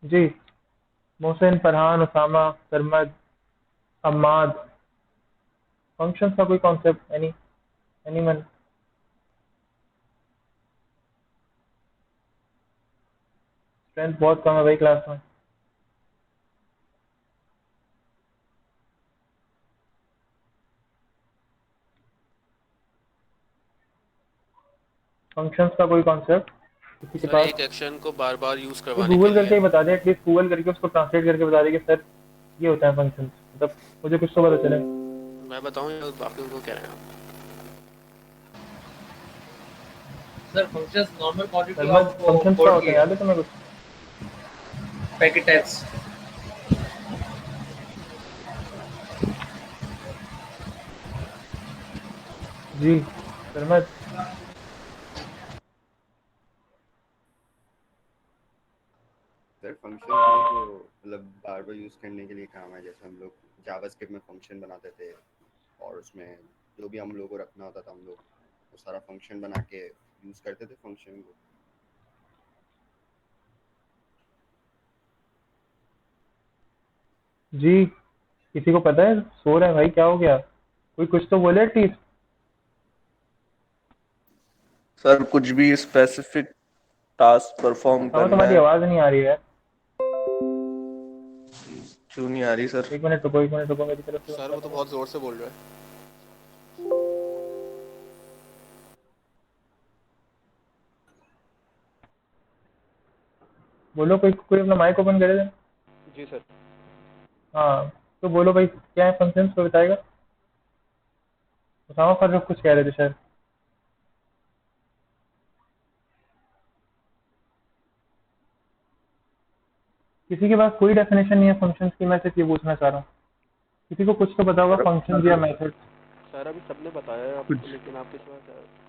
जी। Mohsin, Farhan, Usama, Sarmad, Ammad. Functions का कोई concept? Anyone? Strength बहुत कम है भाई क्लास में। फंक्शंस का कोई कॉन्सेप्ट किसी के सर पास? एक एक्शन को बार बार यूज़ कोई करवाने के गूगल लिए। करके ही बता दे, एटलीस्ट गूगल करके उसको ट्रांसलेट करके बता दे कि सर ये होता है फंक्शंस, मतलब मुझे कुछ तो पता चले। मैं बताऊँ या बाकी उनको कह रहे हैं आप? सर फंक्शंस नॉर्मल क्वांटिटी सरमद, ऑफ फंक्शंस क्या कोड होते की हैं है, याद है तुम्हें कुछ? Packet types. जी। सरमद। सर फंक्शंस वही जो मतलब बार बार यूज़ करने के लिए काम है, जैसे हम लोग जावास्क्रिप्ट में फंक्शन बनाते थे और उसमें जो भी हम लोग को रखना होता था हम लोग वो सारा फंक्शन बना के यूज़ करते थे फंक्शन को। जी। किसी को पता है? सो रहे हैं भाई, क्या हो गया? कोई कुछ तो बोले एटलीस्ट। सर कुछ भी स्पेसिफिक टास्क परफॉर्म हाँ, करना तुम्हारी है। आवाज नहीं आ रही है। क्यों नहीं आ रही सर? एक मिनट रुको, एक मिनट रुको, मेरी तरफ से बंद सर वो तो करने दो। बहुत ज़ोर से बोल रहा है। बोलो, कोई कोई अपना माइक ओपन करे दे। जी सर। हाँ। तो बोलो भाई, क्या है फंक्शंस, को बताएगा? उसामा फर्रुख कुछ कह रहे थे शायद। किसी के पास कोई डेफिनेशन नहीं है फंक्शंस की? मैं सिर्फ ये पूछना चाह रहा हूँ, किसी को कुछ तो पता होगा फंक्शंस या मेथड्स? सर अभी सबने बताया कुछ आपको, लेकिन आप इस बार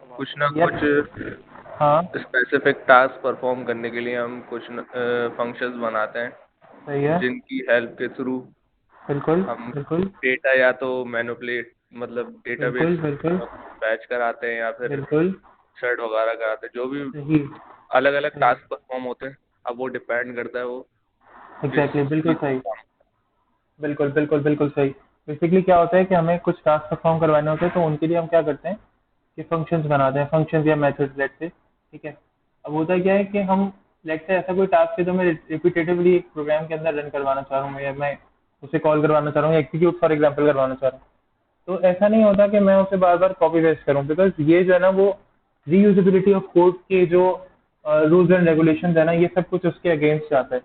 अब कुछ आपको ना यार। कुछ हाँ। स्पेसिफिक टास्क परफॉर्म करने के लिए हम कुछ फंक्शंस बनाते सही हैं है। जिनकी हेल्प के थ्रू बिल्कुल। हम बिल्कुल। डेटा या तो मैनिपुलेट मतलब डेटाबेस बिल्कुल। बिल्कुल। फैच कराते हैं या फिर बिल्कुल। सेट वगैरह कराते हैं, जो भी सही। अलग अलग सही। टास्क परफॉर्म होते हैं। अब वो डिपेंड करता है वो किस एग्जैक्टली, बिल्कुल चीज़ सही। का काम। बिल्कुल बिल्कुल बिल्कुल सही। बेसिकली क्या होता है कि हमें कुछ टास्क परफॉर्म करवाने होते हैं, तो उनके लिए हम क्या करते हैं कि फंक्शंस बनाते हैं, फंक्शंस या मेथड्स लेट से। ठीक है। अब होता क्या है कि हम लेट से ऐसा कोई टास्क है जो मैं रिपीटेटिवली एक प्रोग्राम के अंदर रन करवाना चाह रहा हूँ, या मैं उसे कॉल करवाना चाह रहा हूँ, या एग्जीक्यूट फॉर एग्जाम्पल करवाना चाह रहा हूँ। तो ऐसा नहीं होता कि मैं उसे बार बार कॉपी पेस्ट करूँ, बिकॉज ये जो है ना वो रीयूजेबिलिटी ऑफ कोड के जो रूल्स एंड रेगुलेशन है ना, ये सब कुछ उसके अगेंस्ट जाता है।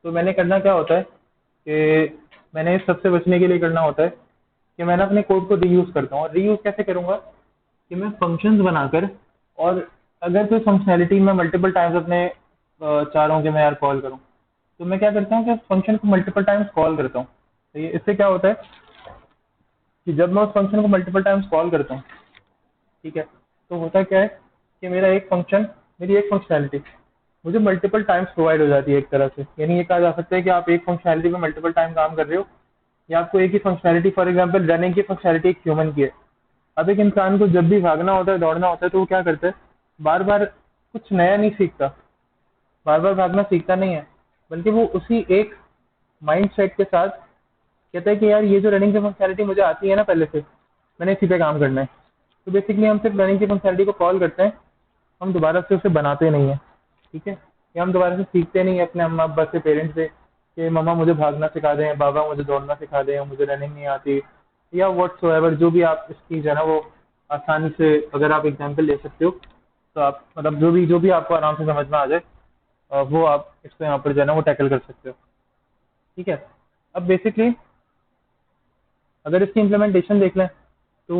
तो मैंने करना क्या होता है कि मैंने इस सबसे बचने के लिए करना होता है कि मैं ना अपने कोड को रीयूज करता हूँ। और रीयूज कैसे करूँगा कि मैं फंक्शंस बनाकर, और अगर कोई फंक्शनैलिटी मैं मल्टीपल टाइम्स अपने चाह रहा हूँ कि मैं यार कॉल करूँ, तो मैं क्या करता हूँ कि फंक्शन को मल्टीपल टाइम्स कॉल करता हूँ। तो ये इससे क्या होता है कि जब मैं उस फंक्शन को मल्टीपल टाइम्स कॉल करता हूँ, ठीक है, तो होता क्या है कि मेरा एक फंक्शन, मेरी एक फंक्शनैलिटी मुझे मल्टीपल टाइम्स प्रोवाइड हो जाती है एक तरह से। यानी ये कहा जा सकता है कि आप एक फंक्शनैलिटी में मल्टीपल टाइम काम कर रहे हो, या आपको एक ही फंक्शनैलिटी, फॉर एग्जांपल रनिंग की फंक्शनैलिटी एक ह्यूमन की है। अब एक इंसान को जब भी भागना होता है, दौड़ना होता है, तो वो क्या करता है, बार बार कुछ नया नहीं सीखता, बार बार भागना सीखता नहीं है, बल्कि वो उसी एक माइंड सेट के साथ कहता है कि यार ये जो रनिंग की फंक्शनैलिटी मुझे आती है ना पहले से, मैंने इसी पे काम करना है। तो बेसिकली हम सिर्फ रनिंग की फंक्शनैलिटी को कॉल करते हैं, हम दोबारा से उसे बनाते नहीं हैं। ठीक है। या हम दोबारा से सीखते नहीं हैं अपने अम्मा अब्बा से, पेरेंट्स से, कि मम्मा मुझे भागना सिखा दें, बाबा मुझे दौड़ना सिखा दें, मुझे रनिंग नहीं आती, या व्हाट्सोएवर जो भी आप इस चीज़ है ना वो आसानी से अगर आप एग्जाम्पल ले सकते हो, तो आप मतलब जो भी आपको आराम से समझ में आ जाए, वो आप इसको यहाँ पर जो है ना वो टैकल कर सकते हो। ठीक है। अब बेसिकली अगर इसकी इम्प्लीमेंटेशन देख लें, तो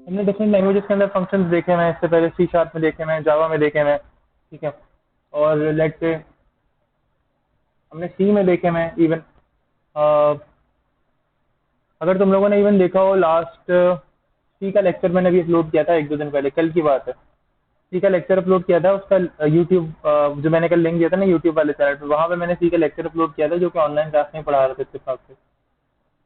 हमने डिफरेंट लैंग्वेजेस के अंदर फंक्शंस देखे हुए हैं, इससे पहले सी शार्प में देखे हुए हैं, जावा में देखे हुए हैं। ठीक है। और लेट से हमने सी में देखे हुए हैं इवन। अगर तुम लोगों ने इवन देखा हो, लास्ट सी का लेक्चर मैंने अभी अपलोड किया था एक दो दिन पहले, कल की बात है। सी का लेक्चर अपलोड किया था, उसका यूट्यूब जो मैंने कल लिंक दिया था ना यूट्यूब वाले चैनल पर, वहाँ पे मैंने सी का लेक्चर अपलोड किया था, जो कि ऑनलाइन क्लास में पढ़ा रहे थे इत्तेफाक से।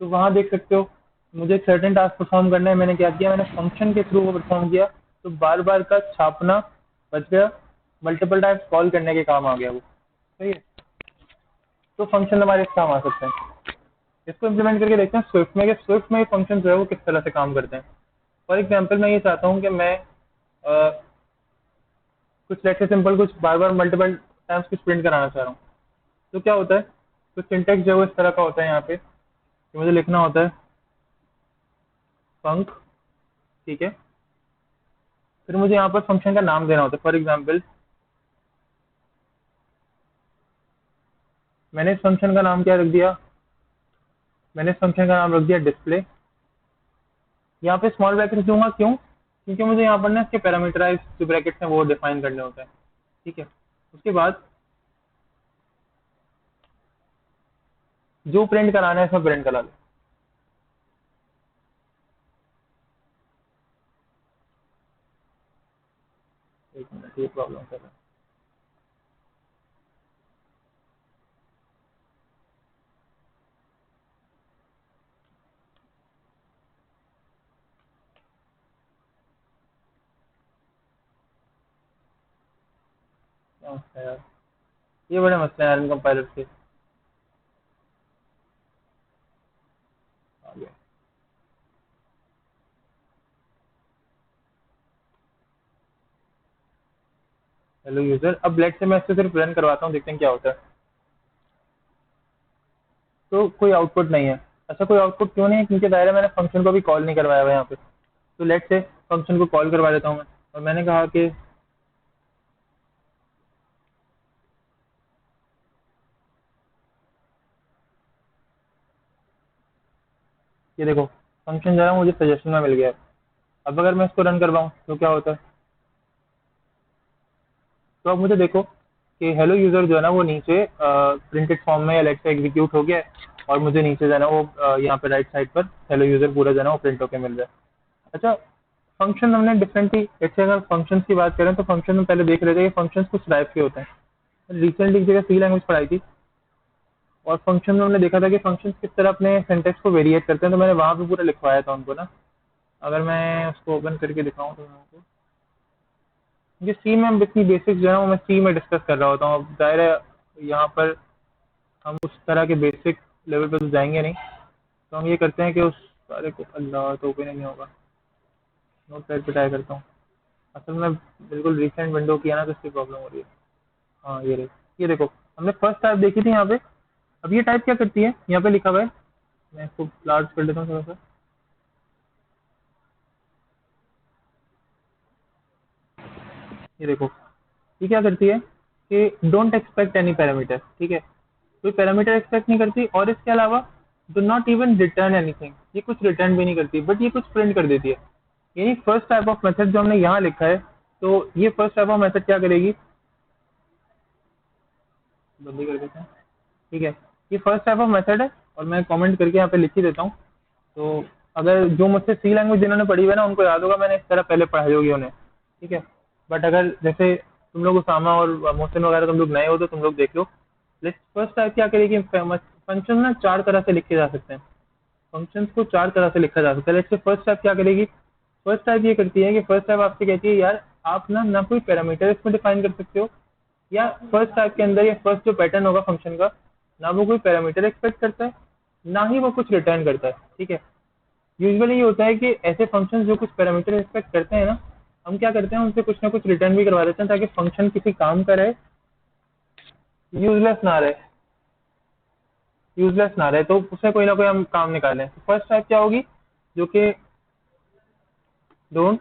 तो वहाँ देख सकते हो, मुझे एक सर्टेन टास्क परफॉर्म करना है, मैंने क्या किया, मैंने फंक्शन के थ्रू वो परफॉर्म किया। तो बार बार का छापना बच गया, मल्टीपल टाइम्स कॉल करने के काम आ गया वो। सही है। तो फंक्शन हमारे इस काम आ सकते हैं। इसको इम्प्लीमेंट करके देखते हैं स्विफ्ट में, कि स्विफ्ट में फंक्शन जो है वो किस तरह से काम करते हैं। फॉर एग्जाम्पल मैं ये चाहता हूँ कि मैं कुछ लेट से सिंपल कुछ बार बार मल्टीपल टाइम्स कुछ प्रिंट कराना चाह रहा हूँ। तो क्या होता है, तो सिंटेक्स जो है वो इस तरह का होता है यहाँ पे कि मुझे लिखना होता है फंक, ठीक है। फिर मुझे यहाँ पर फंक्शन का नाम देना होता है। फॉर एग्जाम्पल मैंने इस फंक्शन का नाम क्या रख दिया, मैंने इस फंक्शन का नाम रख दिया डिस्प्ले। यहाँ पे स्मॉल ब्रैकेट दूंगा, क्यों? क्योंकि मुझे यहाँ पर ना इसके पैरामीटराइज जो ब्रैकेट्स हैं वो डिफाइन करने होते हैं, ठीक है। उसके बाद जो प्रिंट कराना है इसमें प्रिंट करा लो। एक मिनट, ये प्रॉब्लम कर रहा है। क्या मसला है यार, ये बड़े मसले हैं यार इन कंपाइलर के। आ गया। हेलो यूजर, अब लेट से मैं इससे सिर्फ रन करवाता हूँ, देखते हैं क्या होता है। तो कोई आउटपुट नहीं है। अच्छा, कोई आउटपुट क्यों नहीं है? क्योंकि दायरा मैंने फंक्शन को भी कॉल नहीं करवाया हुआ यहाँ पे। तो लेट से फंक्शन को कॉल करवा देता हूँ मैं, और मैंने कहा कि ये देखो फंक्शन जो है मुझे सजेशन में मिल गया है। अब अगर मैं इसको रन करवाऊँ तो क्या होता है, तो अब मुझे देखो कि हेलो यूजर जो है ना वो नीचे प्रिंटेड फॉर्म में या लेट से एग्जीक्यूट हो गया है, और मुझे नीचे जो है ना वो यहाँ पे राइट साइड पर हेलो यूजर पूरा जो है ना वो प्रिंट होकर मिल रहा है। अच्छा, फंक्शन हमने डिफरेंटली, जैसे अगर फंक्शंस की बात करें तो फंक्शन में पहले देख रहे थे कि फंक्शंस कुछ टाइप के होते हैं। रिसेंटली एक जगह सी लैंग्वेज पढ़ाई थी, और फंक्शन में हमने देखा था कि फंक्शंस किस तरह अपने सिंटेक्स को वेरिएट करते हैं। तो मैंने वहाँ पे पूरा लिखवाया था उनको ना। अगर मैं उसको ओपन करके दिखाऊँ तो मैं आपको, ये सी में हम इतनी बेसिक्स जो है वो मैं सी में डिस्कस कर रहा होता हूँ। अब जाहिर है यहाँ पर हम उस तरह के बेसिक लेवल पर तो जाएंगे नहीं, तो हम ये करते हैं कि उस सारे को, अल्लाह, तो ओपन ही नहीं होगा। नोट पैड पे ट्राई करता हूँ। असल में बिल्कुल रिसेंट विंडो किया ना तो इसकी प्रॉब्लम हो रही है। हाँ ये रही, ये देखो हमने फर्स्ट टाइप देखी थी यहाँ पे। अब ये टाइप क्या करती है, यहाँ पे लिखा हुआ है, मैं इसको लार्ज कर देता हूँ थोड़ा सा। ये देखो ये क्या करती है कि डोंट एक्सपेक्ट एनी पैरामीटर, ठीक है। कोई पैरामीटर एक्सपेक्ट नहीं करती, और इसके अलावा do not even return anything, ये कुछ रिटर्न भी नहीं करती, बट ये कुछ प्रिंट कर देती है। यानी फर्स्ट टाइप ऑफ मेथड जो हमने यहाँ लिखा है, तो ये फर्स्ट टाइप ऑफ मेथड क्या करेगी, जल्दी कर देते हैं, ठीक है। ये फर्स्ट टाइप ऑफ मेथड है, और मैं कमेंट करके यहाँ पे लिख ही देता हूँ। तो अगर जो मुझसे सी लैंग्वेज जिन्होंने पढ़ी हुई है ना उनको याद होगा, मैंने इस तरह पहले पढ़ाई होगी उन्हें, ठीक है। बट अगर जैसे तुम लोग उसामा और मोहसिन वगैरह तुम लोग नए हो तो तुम लोग देख लो। फर्स्ट टाइप क्या करेगी, फंक्शन ना चार तरह से लिखे जा सकते हैं। फंक्शंस को चार तरह से लिखा जा सकता है। लेट्स से फर्स्ट टाइप क्या करेगी, फर्स्ट टाइप ये करती है कि फर्स्ट टाइप आपसे कहती है यार आप ना कोई पैरामीटर इसमें डिफाइन कर सकते हो, या फर्स्ट टाइप के अंदर ये फर्स्ट जो पैटर्न होगा फंक्शन का, ना वो कोई पैरामीटर एक्सपेक्ट करता है, ना ही वो कुछ रिटर्न करता है, ठीक है। यूजुअली ये होता है कि ऐसे फंक्शन जो कुछ पैरामीटर एक्सपेक्ट करते हैं ना, हम क्या करते हैं उनसे कुछ ना कुछ रिटर्न भी करवा देते हैं, ताकि फंक्शन किसी काम का रहे, यूजलेस ना रहे, यूजलेस ना रहे, तो उससे कोई ना कोई हम काम निकालें। तो फर्स्ट टाइप क्या होगी, जो कि don't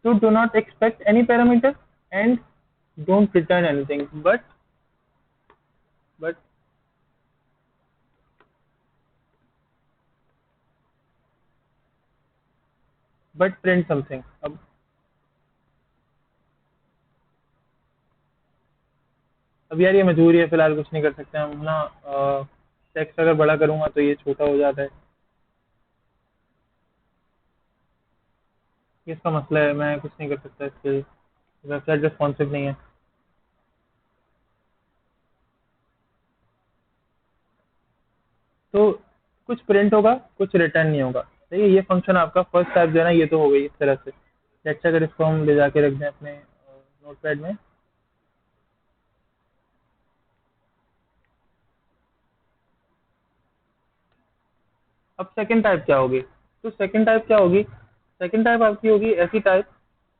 to do not expect any parameter and don't return anything, but print something। अब यार ये मजबूरी है, फिलहाल कुछ नहीं कर सकते हम ना। टेक्स्ट अगर बड़ा करूंगा तो ये छोटा हो जाता है, ये इसका मसला है, मैं कुछ नहीं कर सकता इसके लिए, वेबसाइट रिस्पॉन्सिव नहीं है। तो कुछ प्रिंट होगा, कुछ रिटर्न नहीं होगा। सही है, ये फंक्शन आपका फर्स्ट टाइप जो है ना, ये तो हो गई इस तरह से। लेट्स से अगर इसको हम ले जाके रख दें अपने नोटपैड में, अब सेकंड टाइप क्या होगी? तो सेकंड टाइप क्या होगी? सेकंड टाइप आपकी होगी ऐसी टाइप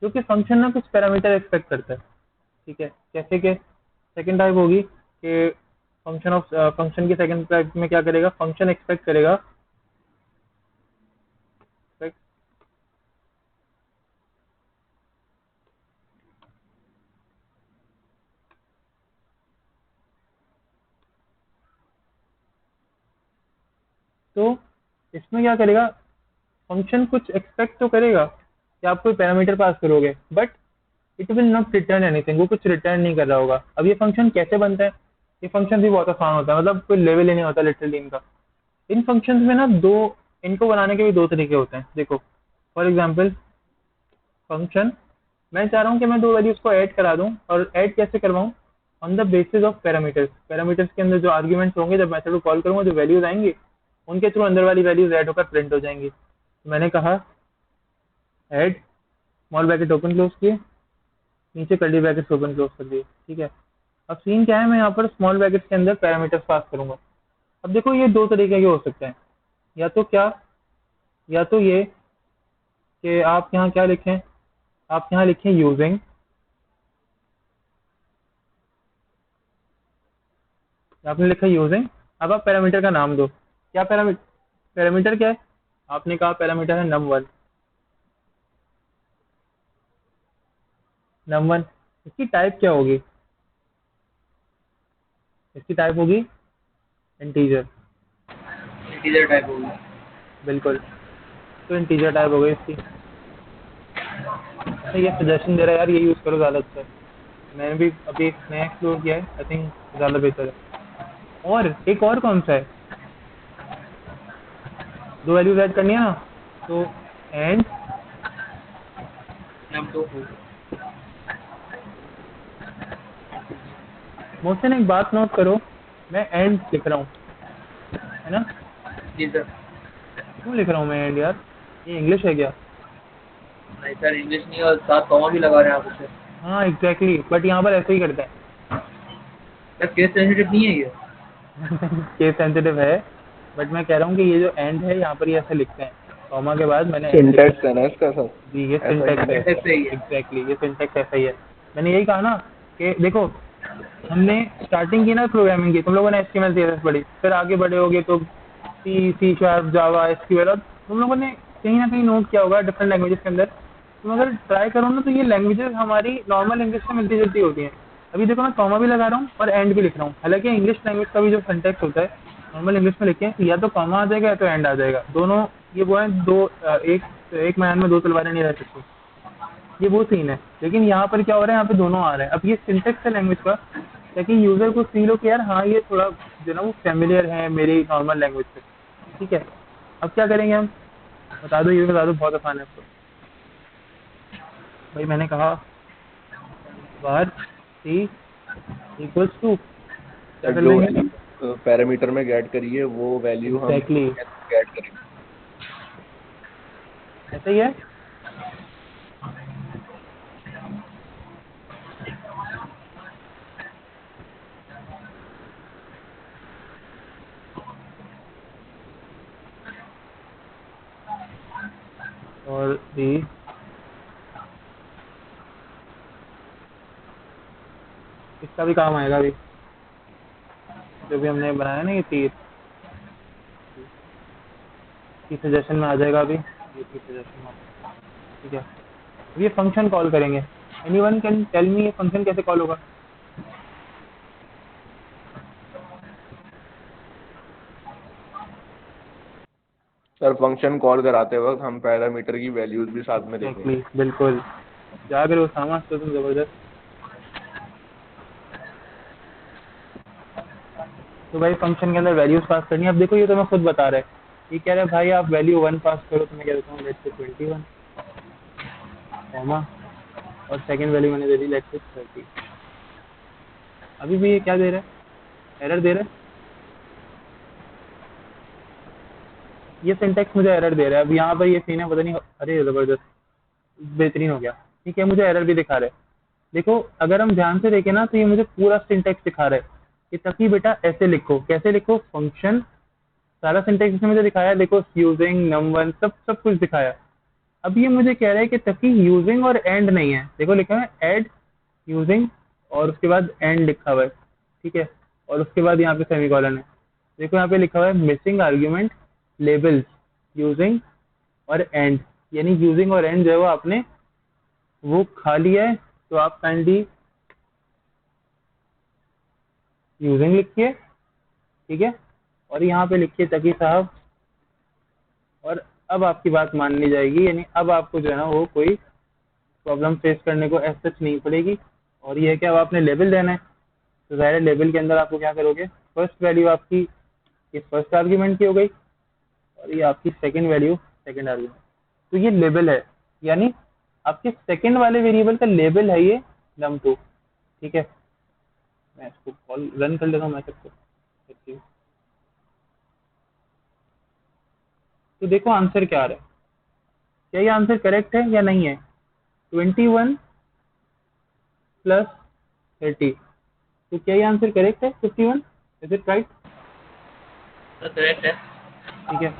जो कि फंक्शन ना कुछ पैरामीटर एक्सपेक्ट करता है। ठीक है, कैसे के? सेकंड टाइप होगी कि फंक्शन की सेकंड टाइप में क्या करेगा? फंक्शन एक्सपेक्ट करेगा तो इसमें क्या करेगा? फंक्शन कुछ एक्सपेक्ट तो करेगा कि आप कोई पैरामीटर पास करोगे, but it will not return anything. वो कुछ रिटर्न नहीं कर रहा होगा। अब ये फंक्शन कैसे बनता है? ये फंक्शन भी बहुत आसान होता है, मतलब कोई लेवल ही नहीं होता लिटरली इनका। इन फंक्शंस में ना दो, इनको बनाने के भी दो तरीके होते हैं। देखो, फॉर एग्जांपल फंक्शन, मैं चाह रहा हूँ कि मैं दो वैल्यूज को ऐड करा दूं, और ऐड कैसे करवाऊं? On the basis of parameters. Parameters के अंदर जो आर्ग्यूमेंट्स होंगे, जब मेथड को कॉल करूंगा, जो वैल्यूज आएंगी उनके थ्रू अंदर वाली वैल्यूज ऐड होकर प्रिंट हो जाएंगी। मैंने कहा add, small bracket open close किए, नीचे कर्ली ब्रैकेट्स ओपन क्लोज कर दिए। ठीक है, अब सीन क्या है? मैं यहाँ पर स्मॉल ब्रैकेट्स के अंदर पैरामीटर्स पास करूंगा। अब देखो, ये दो तरीके के हो सकते हैं। या तो क्या, या तो ये कि आप यहाँ क्या लिखें? आप यहाँ लिखें यूजिंग, आपने लिखा यूजिंग। अब आप पैरामीटर का नाम दो। क्या पैरामीटर? पैरामीटर क्या है? आपने कहा पैरामीटर है num1। num1, इसकी टाइप क्या होगी? इसकी टाइप होगी इंटीजर। इंटीजर टाइप होगी। बिल्कुल, तो इंटीजर टाइप हो गई इसकी। अच्छा, ये सजेशन दे रहा है यार, ये यूज़ करो, ज़्यादा अच्छा है। मैंने भी अभी एक नया एक्सप्लोर किया है, आई थिंक ज़्यादा बेहतर है। और एक और कौन सा है? दो वैल्यूज ऐड करनी है ना, तो एंड num2। मोहसिन एक बात नोट करो, मैं एंड लिख रहा हूँ, है ना? जी सर। क्यों लिख रहा हूँ मैं एंड यार? ये इंग्लिश है क्या? नहीं सर, इंग्लिश नहीं, और साथ कॉमा भी लगा रहे हैं आप उसे। हाँ एग्जैक्टली, बट यहाँ पर ऐसे ही करते हैं। सर केस सेंसिटिव नहीं है ये। केस सेंसिटिव है, बट मैं कह रहा हूँ कि ये जो एंड है यहाँ पर ये ऐसे लिखते हैं, कॉमा के बाद मैंने end लिखा सिंटैक्स है ना इसका सब। जी, ये ऐसा ही सिंटैक्स है। सिंटैक्स सही है। एग्जैक्टली, ये सिंटैक्स ऐसा ही है। मैंने यही कहा ना कि देखो, हमने स्टार्टिंग की ना प्रोग्रामिंग की, तुम लोगों ने HTML CSS पढ़ी, फिर आगे बढ़े होगे तो C शार्प, जावा, SQL, और तुम लोगों ने कहीं ना कहीं नोट किया होगा डिफरेंट लैंग्वेजेस के अंदर। तुम अगर ट्राई करो ना, तो ये लैंग्वेजेस हमारी नॉर्मल इंग्लिश से मिलती जुलती होती हैं। अभी देखो, मैं कॉमा भी लगा रहा हूँ और एंड भी लिख रहा हूँ। हालांकि इंग्लिश लैंग्वेज का भी जो सिंटैक्स होता है, नॉर्मल इंग्लिश में लिखें या तो कॉमा आ जाएगा या तो एंड आ जाएगा। दोनों ये वो है, दो एक मैदान में दो तलवारें नहीं रह सकती, ये वो सीन है। लेकिन यहाँ पर क्या हो रहा है? यहाँ पे दोनों आ रहे हैं। अब ये सिंटेक्स है लैंग्वेज का, ताकि यूजर को फील हो कि यार हाँ, ये थोड़ा जो ना वो फेमिलियर है मेरी नॉर्मल लैंग्वेज से। ठीक है, अब क्या करेंगे हम? बता दो, ये बता दो, बहुत आसान है आपको। भाई मैंने कहा बार सी इक्वल्स टू, क्या कर जो लेंगे? पैरामीटर में गेट करिए वो वैल्यू हम एग्जैक्टली, गेट करेंगे। ऐसा ही है। और सी, इसका भी काम आएगा अभी, जो भी हमने बनाया ना ये तीर, की सजेशन में आ जाएगा अभी, ये की सजेशन में। ठीक है, अब ये फंक्शन कॉल करेंगे। एनीवन कैन टेल मी ये फंक्शन कैसे कॉल होगा? सर फंक्शन कॉल कराते वक्त हम पैरामीटर की वैल्यूज भी साथ में देंगे। एग्जैक्टली, बिल्कुल, जाग रहे हो सामा, तो तुम जबरदस्त। तो भाई फंक्शन के अंदर वैल्यूज पास करनी है। अब देखो, ये तो मैं खुद बता रहा है, ये कह रहा है भाई आप वैल्यू 1 पास करो, तो मैं कह देता हूँ लेट्स से 21, कॉमा, और सेकंड वैल्यू मैंने दे दी लेट्स से 30। अभी भी ये क्या दे रहा है? एरर दे रहा है। ये सिंटेक्स मुझे एरर दे रहा है। अब यहाँ पर ये सीन है, पता नहीं, अरे ज़बरदस्त, बेहतरीन हो गया। ठीक है, मुझे एरर भी दिखा रहा है। देखो अगर हम ध्यान से देखें ना तो ये मुझे पूरा सिंटेक्स दिखा रहा है कि तकी बेटा ऐसे लिखो, कैसे लिखो, फंक्शन, सारा सिंटेक्स इसने मुझे दिखाया। देखो यूजिंग num1 सब सब कुछ दिखाया। अब ये मुझे कह रहा है कि तकी यूजिंग और एंड नहीं है। देखो लिखा है ऐड यूजिंग और उसके बाद एंड लिखा हुआ है। ठीक है, और उसके बाद यहाँ पे सेमीकोलन है। देखो यहाँ पे लिखा हुआ है मिसिंग आर्ग्यूमेंट लेबल्स यूजिंग और एंड, यानी यूजिंग और एंड जो है वो आपने वो खा लिया है। तो आप काइंडली यूजिंग लिखिए, ठीक है, और यहाँ पे लिखिए तकी साहब, और अब आपकी बात मान ली जाएगी। यानी अब आपको जो है ना वो कोई प्रॉब्लम फेस करने को ऐसा नहीं पड़ेगी। और ये है कि अब आपने लेबल देना है, तो ज़ाहिर लेबल के अंदर आपको क्या करोगे, फर्स्ट वैल्यू आपकी ये फर्स्ट आर्ग्यूमेंट की हो गई और ये आपकी सेकंड वैल्यू सेकंड आर्ग्यूमेंट। तो ये लेबल है, यानी आपके सेकंड वाले वेरिएबल का लेबल है ये num2। ठीक है, मैं इसको कॉल रन कर लेता हूँ मैं सबको। तो देखो आंसर क्या आ रहा है, क्या ये आंसर करेक्ट है या नहीं है। 21 प्लस 30, तो क्या ये आंसर करेक्ट है 51, इज इट राइट। करेक्ट है। ठीक है,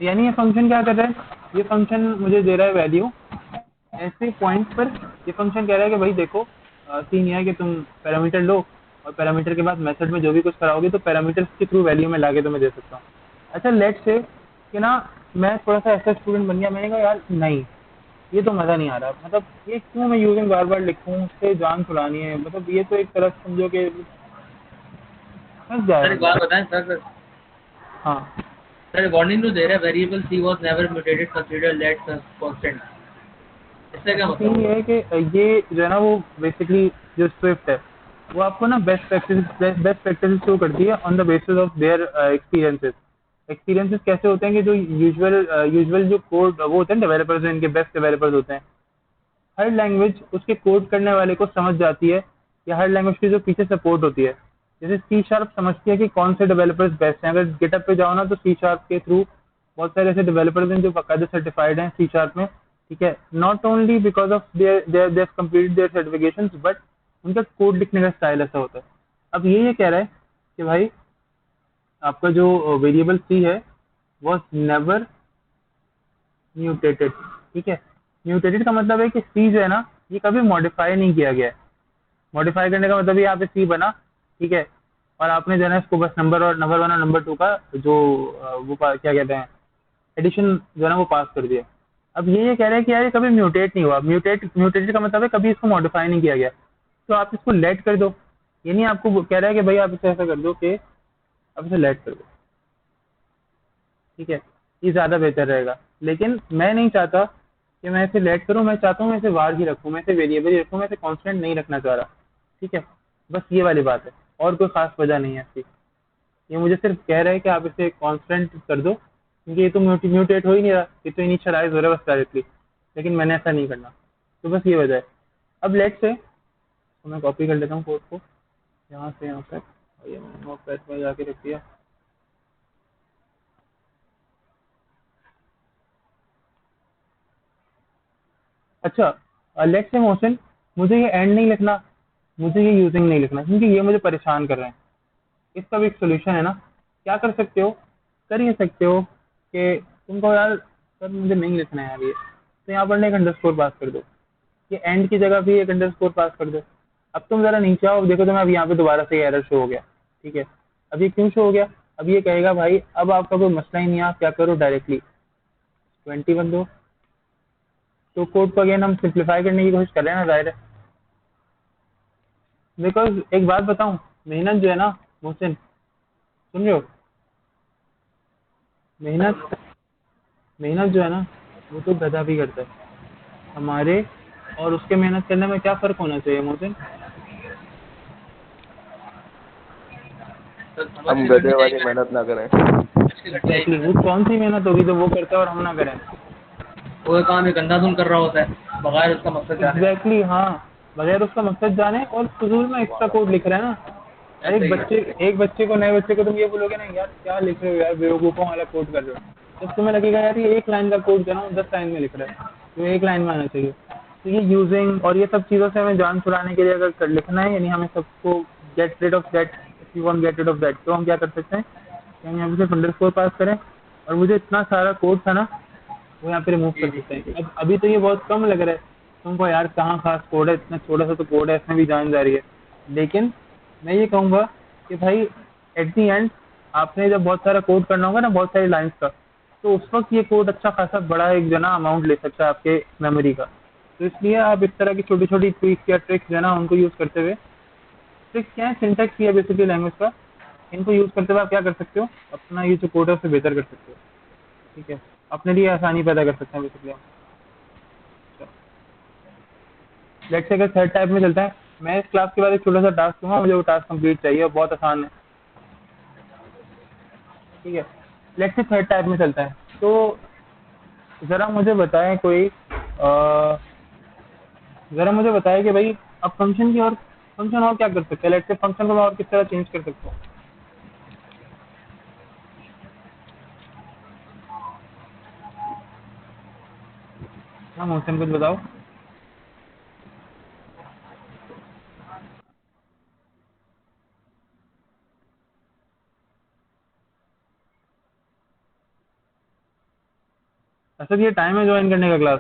यानी ये फंक्शन क्या कर रहा है, ये फंक्शन मुझे दे रहा है वैल्यू ऐसे पॉइंट पर। ये फंक्शन कह रहा है कि भाई देखो सीन ये है कि तुम पैरामीटर लो और पैरामीटर के बाद मेथड में जो भी कुछ कराओगे तो पैरामीटर्स के थ्रू वैल्यू में लाके तुम्हें दे सकता हूँ। अच्छा लेट्स से कि ना मैं थोड़ा सा ऐसा स्टूडेंट बन गया, मैंने कहा यार नहीं ये तो मज़ा नहीं आ रहा, मतलब ये क्यों मैं यूजिंग बार बार लिखूँ, उससे जान छुड़ानी है, मतलब ये तो एक तरफ समझो कि फंस सर जाएगा। एक बात बताएं सर। हाँ सर वार्निंग तो दे रहा है variable C was never mutated consider let constant, इससे क्या मतलब ये है कि ये जो है ना वो बेसिकली जो स्विफ्ट है वो आपको ना बेस्ट प्रैक्टिस शो करती है on the basis of their experiences. Experiences कैसे होते हैं कि जो यूजुअल जो कोड वो होते हैं डेवलपर्स, इनके बेस्ट डेवलपर्स होते हैं, हर लैंग्वेज उसके कोड करने वाले को समझ जाती है, या हर लैंग्वेज की जो पीछे सपोर्ट होती है। जैसे सी शार्प समझती है कि कौन से डेवलपर्स बेस्ट हैं। अगर गिटअप पे जाओ ना तो सी शार्प के थ्रू बहुत सारे ऐसे डेवलपर्स हैं जो बाकायदा सर्टिफाइड हैं सी शार्प में। ठीक है, not only because of their complete their certifications, but उनका कोड लिखने का स्टाइल ऐसा होता है। अब ये कह रहा है कि भाई आपका जो वेरिएबल सी है वॉज नेवर म्यूटेटेड। ठीक है, म्यूटेटेड का मतलब है कि सी जो है ना ये कभी मॉडिफाई नहीं किया गया है। मॉडिफाई करने का मतलब ये यहाँ पे सी बना, ठीक है, और आपने जो है ना इसको बस नंबर वन और नंबर 2 का जो क्या कहते हैं एडिशन जो है ना वो पास कर दिया। अब ये कह रहे हैं कि यार ये कभी म्यूटेट नहीं हुआ। म्यूटेटेड का मतलब है कभी इसको मॉडिफाई नहीं किया गया, तो आप इसको लेट कर दो। यानी आपको कह रहा है कि भाई आप इसे ऐसा कर दो कि आप इसे लेट कर दो। ठीक है, ये ज़्यादा बेहतर रहेगा, लेकिन मैं नहीं चाहता कि मैं इसे लेट करूँ, मैं चाहता हूँ मैं इसे वार ही रखूँ, मैं इसे वेरिएबल ही रखूँ, मैं इसे कांस्टेंट नहीं रखना चाह रहा। ठीक है, बस ये वाली बात है, और कोई ख़ास वजह नहीं है इसकी। ये मुझे सिर्फ कह रहा है कि आप इसे कांस्टेंट कर दो, क्योंकि ये तो म्यूटेट हो ही नहीं रहा, ये तो इनिशियलाइज हो रहा है बस डायरेक्टली, लेकिन मैंने ऐसा नहीं करना, तो बस ये वजह है। अब लेट से तो मैं कॉपी कर लेता हूँ कोड को यहाँ से यहाँ तक, और ये मैंने नोटपैड में जाके रख दिया। अच्छा लेट से मोशन, मुझे ये एंड नहीं लिखना, मुझे ये यूजिंग नहीं लिखना, क्योंकि ये मुझे परेशान कर रहे हैं। इसका भी एक सोल्यूशन है ना, क्या कर सकते हो, कर ये सकते हो कि तुमको यार सर मुझे नहीं लिखना है यार ये, तो यहाँ पर एक अंडरस्कोर पास कर दो, ये एंड की जगह भी एक अंडरस्कोर पास कर दो। अब तुम जरा नीचे आओ, देखो तुम्हें अब यहाँ पे दोबारा से एरर शो हो गया। ठीक है, अब ये क्यों शो हो गया, अब ये कहेगा भाई अब आपका कोई मसला ही नहीं है, आप क्या करो डायरेक्टली 21 दो। तो कोड को अगेन हम सिंप्लीफाई करने की कोशिश कर रहे हैं ना, जाहिर है। बिकॉज एक बात बताऊं, मेहनत जो है ना मोहसिन, सुन रहे हो, मेहनत जो है ना वो तो गधा भी करता है। हमारे और उसके मेहनत करने में क्या फ़र्क होना चाहिए मोहसिन। हम गधे वाली मेहनत ना करें। एक्चुअली वो कौन सी मेहनत होगी जो वो करता है और हम ना करें। वो काम एक अंधाधुन कर रहा होता है बगैर उसका मकसद जाने। एग्जैक्टली हाँ, बगैर उसका मकसद जाने, और फजूल में एक्स्ट्रा कोड लिख रहे हैं ना। एक बच्चे को, नए बच्चे को तुम ये बोलोगे ना यार क्या लिख रहे हो यार, बेवकूफ़ों वाला कोड कर रहे हो, जब तुम्हें लगेगा यार ये एक लाइन का कोड कर रहा हूँ 10 लाइन में लिख रहा है, तो एक लाइन में आना चाहिए। तो ये यूजिंग और ये सब चीज़ों से हमें जान छुड़ाने के लिए अगर लिखना है, यानी हमें सबको get rid of that, if you want get rid of that, तो हम क्या कर सकते हैं कि हम यहाँ पे सिर्फ अंडरस्कोर पास करें और मुझे इतना सारा कोड था ना वो यहाँ पे रिमूव कर सकते हैं। अब अभी तो ये बहुत कम लग रहा है तुमको यार, कहाँ खास कोड है, इतना छोटा सा तो कोड है, इसमें भी जान जा रही है। लेकिन मैं ये कहूँगा कि भाई एट दी एंड आपने जब बहुत सारा कोड करना होगा ना, बहुत सारी लाइंस का, तो उस वक्त ये कोड अच्छा खासा बड़ा एक जो ना अमाउंट ले सकता है आपके मेमोरी का। तो इसलिए आप इस तरह की छोटी छोटी ट्रिक्स या ट्रिक्स जो है ना उनको यूज़ करते हुए, ट्रिक्स क्या है, सिंटैक्स है बेसिकली लैंग्वेज का, इनको यूज़ करते हुए आप क्या कर सकते हो, अपना ये जो कोड है उसे बेहतर कर सकते हो। ठीक है, अपने लिए आसानी पैदा कर सकते हैं बेसिकली हम। लेट्स से अगर थर्ड टाइप में चलता है, मैं इस क्लास के बाद एक छोटा सा टास्क दूंगा, मुझे वो टास्क कंप्लीट चाहिए और बहुत आसान है। ठीक है, लेट्स से थर्ड टाइप में चलता है, तो ज़रा मुझे बताएं कोई ज़रा मुझे बताएं कि भाई अब फंक्शन और क्या कर सकते हैं। लेट्स से फंक्शन को मैं और किस तरह चेंज कर सकता हूँ। हाँ मोहसिन कुछ बताओ। असद ये टाइम है ज्वाइन करने का क्लास?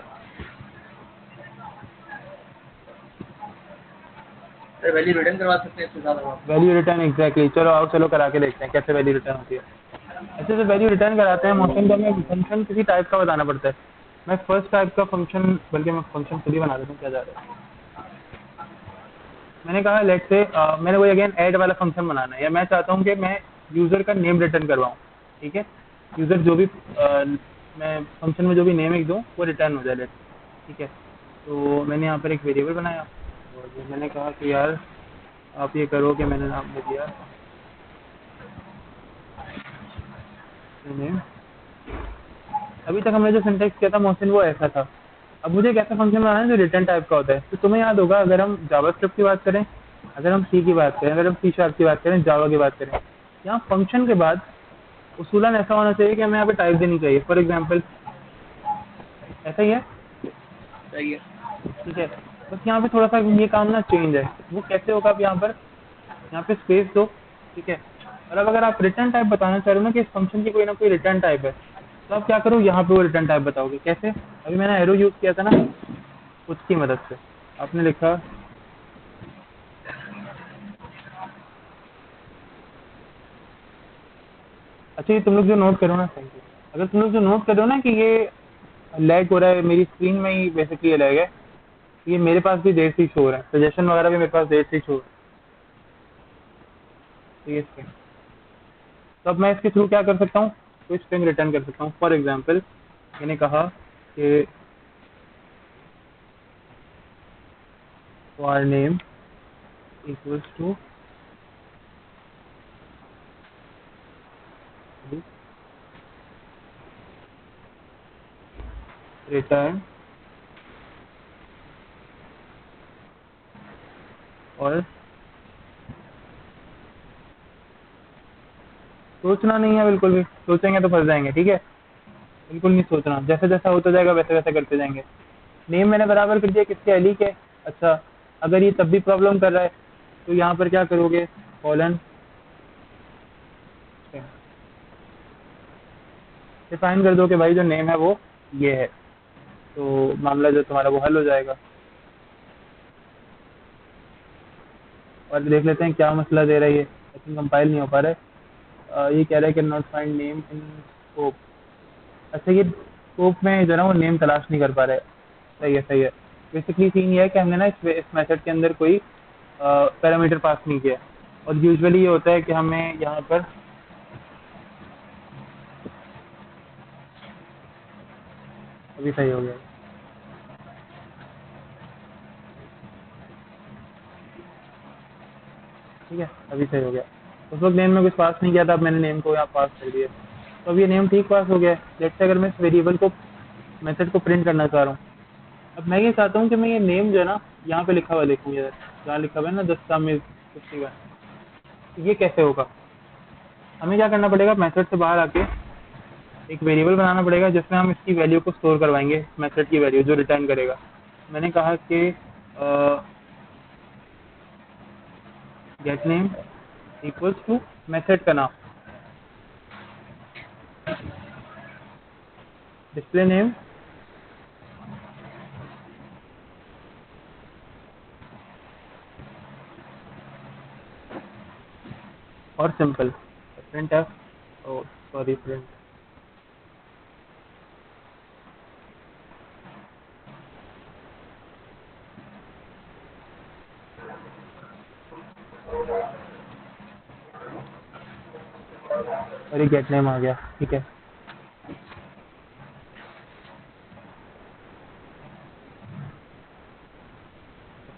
सर वैल्यू रिटर्न करवा सकते हैं इसके साथ हम। वैल्यू रिटर्न एग्जैक्टली, चलो आओ चलो करा के देखते हैं कैसे वैल्यू रिटर्न होती है। ऐसे तो वैल्यू रिटर्न कराते हैं मोहसिन, तो हमें फंक्शन किसी टाइप का बताना पड़ता है। मैं फर्स्ट टाइप का फंक्शन, बल्कि मैं फंक्शन खुद ही बना देता हूँ, क्या जा रहा है। मैंने कहा लेट्स से मैंने कोई अगेन ऐड वाला फंक्शन बनाना है, या मैं चाहता हूँ कि मैं यूज़र का नेम रिटर्न करवाऊँ। ठीक है, यूज़र जो भी मैं फंक्शन में जो भी नेम एक दूँ वो रिटर्न हो जाए लेट्स। ठीक है, तो मैंने यहाँ पर एक वेरिएबल बनाया और मैंने कहा कि यार आप ये करो कि मैंने नाम दे दिया नेम। अभी तक हमने जो सिंटैक्स किया था मोहसिन वो ऐसा था। अब मुझे एक ऐसा फंक्शन बनाना है जो रिटर्न टाइप का होता है। तो तुम्हें याद होगा, अगर हम जावास्क्रिप्ट की बात करें, अगर हम सी की बात करें, अगर हम सी शार्प की बात करें, जावा की बात करें, यहाँ फंक्शन के बाद उसूलन ऐसा होना चाहिए कि हमें यहाँ पे टाइप देनी चाहिए। फॉर एग्जाम्पल ऐसा ही है, सही है। ठीक है, बस यहाँ पे थोड़ा सा ये काम ना चेंज है। वो कैसे होगा, आप यहाँ पे स्पेस दो। ठीक है, और अब अगर आप रिटर्न टाइप बताना चाह रहे हो ना कि इस फंक्शन की कोई ना कोई रिटर्न टाइप है, तो आप क्या करो, यहाँ पे वो रिटर्न टाइप बताओगे। कैसे? अभी मैंने एरो यूज़ किया था ना, उसकी मदद से आपने लिखा अच्छा, ये तुम लोग जो नोट करो ना, थैंक यू। अगर तुम लोग जो नोट करो ना कि ये लैग हो रहा है, मेरी स्क्रीन में ही बेसिकली ये लैग है, ये मेरे पास भी देर से ही शो हो रहा है, सजेशन वगैरह भी मेरे पास देर से ही शो हो रहा है। तो ये स्क्रीन, तो अब मैं इसके थ्रू क्या कर सकता हूँ, कोई स्ट्रिंग रिटर्न कर सकता हूँ। फॉर एग्जाम्पल मैंने कहा कि for name equals to return और सोचना नहीं है बिल्कुल भी, सोचेंगे तो फंस जाएंगे। ठीक है, बिल्कुल नहीं सोचना, जैसे जैसा होता जाएगा वैसे वैसे करते जाएंगे। नेम मैंने बराबर कर दिया किसके, अली के। अच्छा, अगर ये तब भी प्रॉब्लम कर रहा है तो यहाँ पर क्या करोगे, कॉलन डिफाइन कर दो कि भाई जो नेम है वो ये है, तो मामला जो तुम्हारा वो हल हो जाएगा। और देख लेते हैं क्या मसला दे रहा है ये, आई थिंक कंपाइल नहीं हो पा रहा है। ये कह रहा है कि not find name in scope. अच्छा, ये स्कोप में जो है ना वो नेम तलाश नहीं कर पा रहा है। सही है, सही है। बेसिकली सीन ये है कि हमने ना इस मेथड के अंदर कोई पैरामीटर पास नहीं किया, और यूजुअली ये होता है कि हमें यहाँ पर अभी सही हो गया, ठीक है, अभी सही हो गया। उस वक्त नेम में कुछ पास नहीं किया था, अब मैंने नेम को यहाँ पास कर दिया, तो अब ये नेम ठीक पास हो गया है। लेट्स से अगर मैं इस वेरिएबल को, मेथड को प्रिंट करना चाह रहा हूँ, अब मैं ये चाहता हूँ कि मैं ये नेम जो है ना यहाँ पे लिखा हुआ देखूँ, यार जहाँ लिखा हुआ है ना दस्तावेज 51, ये कैसे होगा। हमें क्या करना पड़ेगा, मेथड से बाहर आके एक वेरिएबल बनाना पड़ेगा जिसमें हम इसकी वैल्यू को स्टोर करवाएंगे, मेथड की वैल्यू जो रिटर्न करेगा। मैंने कहा कि get name equals to method का नाम, डिस्प्ले नेम और simple print F, sorry print और ये गेट नेम आ गया। ठीक है,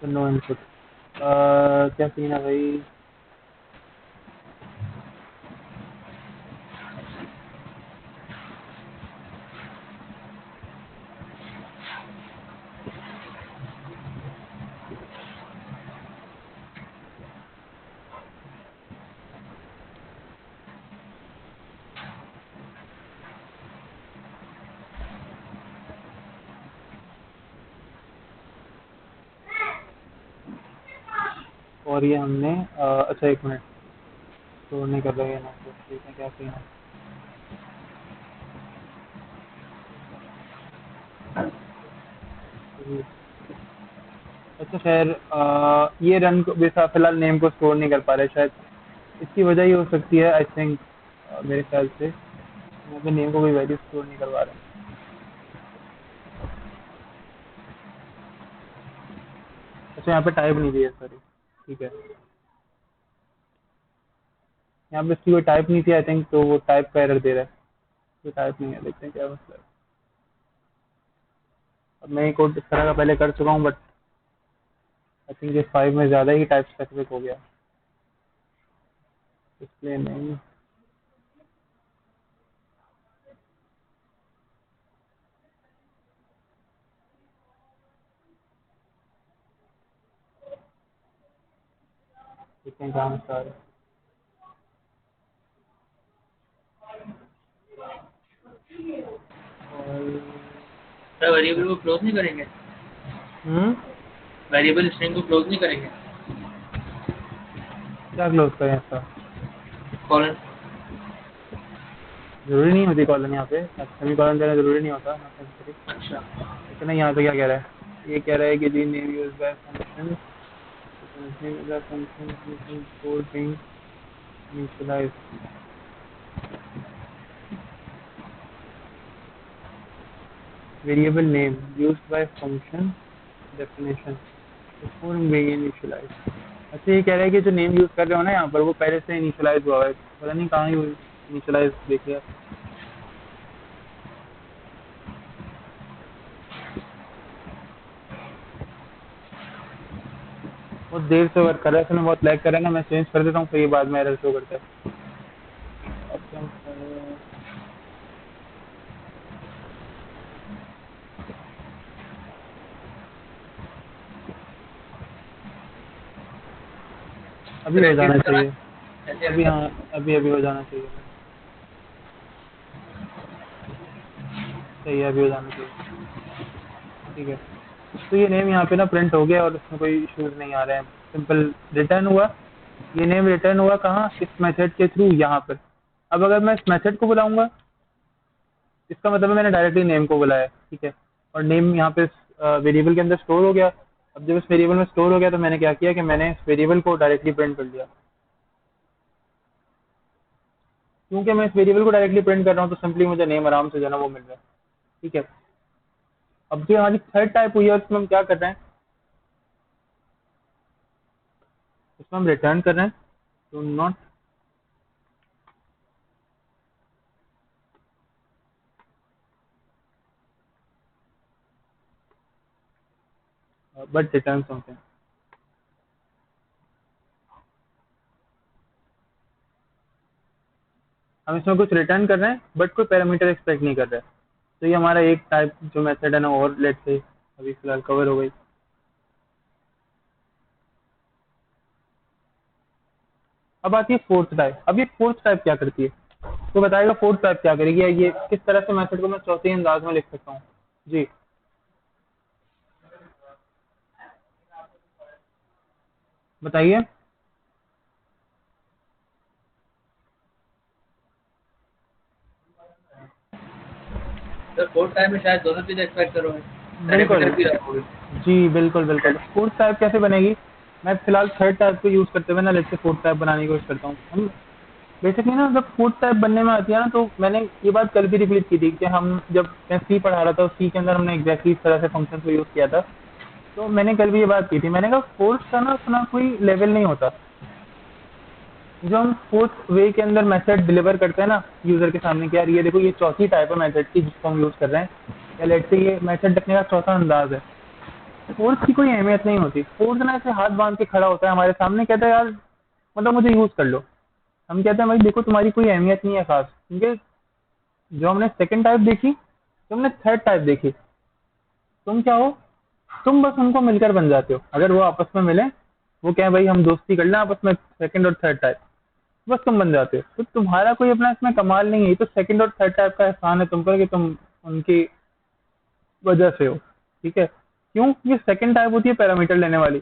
नो इनपुट। क्या सीन है भाई? और ये हमने अच्छा एक मिनट, तो नहीं कर रहे हैं ना, तो देखते हैं क्या सीन है। अच्छा खैर, ये रन को वैसा फिलहाल नेम को स्टोर नहीं कर पा रहे, शायद इसकी वजह ये हो सकती है। आई थिंक मेरे ख्याल से यहाँ पे नेम को कोई वैल्यू स्टोर नहीं करवा रहे। अच्छा यहाँ पे टाइप नहीं दिया, सॉरी। ठीक है, यहाँ पे इसकी कोई टाइप नहीं थी आई थिंक, तो वो टाइप का एरर दे रहा है। तो टाइप नहीं है, देखते हैं क्या मसला है। अब मैं ये कोड इस तरह का पहले कर चुका हूँ, बट आई थिंक ये 5 में ज़्यादा ही टाइप स्पेसिफिक हो गया। डिस्प्ले नेम देखते हैं कहाँ मसला है। और वेरिएबल को क्लोज नहीं करेंगे, वेरिएबल स्ट्रिंग को क्लोज नहीं करेंगे, क्या क्लोज करें इसका? कॉलन। जरूरी नहीं होती कॉलन, यहाँ पे सेमी कॉलन देना जरूरी नहीं होता। अच्छा, इतना यहाँ पे क्या कह रहा है? ये कह रहा है कि the name use by function initialise. Variable name used by function definition before being initialise. अच्छा ये कह रहा है कि जो नेम यूज कर रहे हो ना यहाँ पर, वो पहले से इनिशियलाइज हुआ है, पता नहीं कहाँ ही इनिशियलाइज देखिए। बहुत देर से वर्क कर रहा है, इसमें बहुत लैग कर रहा है ना। मैं चेंज कर देता हूँ, फिर ये बाद में एरर शो करता है। अब क्या अभी हो जाना चाहिए, अभी हाँ अभी अभी हो जाना चाहिए। सही है, अभी हो जाना चाहिए। ठीक है, तो ये नेम यहाँ पे ना प्रिंट हो गया और इसमें कोई इश्यूज नहीं आ रहे हैं। सिंपल रिटर्न हुआ, ये नेम रिटर्न हुआ कहाँ? इस मेथड के थ्रू यहाँ पर। अब अगर मैं इस मेथड को बुलाऊंगा, इसका मतलब है मैंने डायरेक्टली नेम को बुलाया। ठीक है, और नेम यहाँ पे वेरिएबल के अंदर स्टोर हो गया। अब जब इस वेरिएबल में स्टोर हो गया, तो मैंने क्या किया कि मैंने इस वेरिएबल को डायरेक्टली प्रिंट कर दिया। क्योंकि मैं इस वेरिएबल को डायरेक्टली प्रिंट कर रहा हूँ, तो सिंपली मुझे नेम आराम से जो है ना वो मिल रहा है। ठीक है, अब जो हमारी थर्ड टाइप हुई है, उसमें हम क्या कर रहे हैं? इसमें हम रिटर्न कर रहे हैं तो नॉट बट रिटर्न समथिंग। हम इसमें कुछ रिटर्न कर रहे हैं, बट कोई पैरामीटर एक्सपेक्ट नहीं कर रहे हैं। तो ये हमारा एक टाइप जो मेथड है ना, और लेट से अभी फिलहाल कवर हो गई। अब आती है फोर्थ टाइप। अब ये फोर्थ टाइप क्या करती है? तो बताएगा फोर्थ टाइप क्या करेगी, या ये किस तरह से मेथड को मैं चौथे अंदाज में लिख सकता हूँ। जी बताइए। सर फोर्थ टाइम में शायद दोनों चीज़ एक्सपेक्ट करोगे, बिल्कुल पैरामीटर भी रखोगे। जी, बिल्कुल बिल्कुल। फोर्थ टाइप कैसे बनेगी, मैं फिलहाल थर्ड टाइप को यूज़ करते हुए ना लेट्स से फोर्थ टाइप बनाने की कोशिश करता हूँ। हम बेसिकली ना जब फोर्थ टाइप बनने में आती है ना, तो मैंने ये बात कल भी रिपीट की थी कि हम जब मैं सी पढ़ा रहा था, सी के अंदर हमने एग्जैक्टली इस तरह से फंक्शन को यूज़ किया था। तो मैंने कल भी ये बात की थी, मैंने कहा फोर्थ का ना अपना कोई लेवल नहीं होता। जो हम फोर्थ वे के अंदर मैसेज डिलीवर करते हैं ना यूजर के सामने कि यार ये देखो ये चौथी टाइप है मैसेज की जिसको हम यूज कर रहे हैं, या लेट से ये मैसेज रखने का चौथा अंदाज है। फोर्थ की कोई अहमियत नहीं होती। फोर्थ ना ऐसे हाथ बांध के खड़ा होता है हमारे सामने, कहता है यार मतलब मुझे यूज कर लो। हम कहते हैं भाई देखो तुम्हारी कोई अहमियत नहीं है खास, क्योंकि जो हमने सेकंड टाइप देखी, जो हमने थर्ड टाइप देखी, तुम क्या हो, तुम बस उनको मिलकर बन जाते हो। अगर वो आपस में मिले, वो क्या है भाई हम दोस्ती कर लें आपस में, सेकंड और थर्ड टाइप, बस तुम बन जाते हो। तो तुम्हारा कोई अपना इसमें कमाल नहीं है, ये तो सेकंड और थर्ड टाइप का एहसान है तुम पर कि तुम उनकी वजह से हो। ठीक है, क्यों, ये सेकंड टाइप होती है पैरामीटर लेने वाली,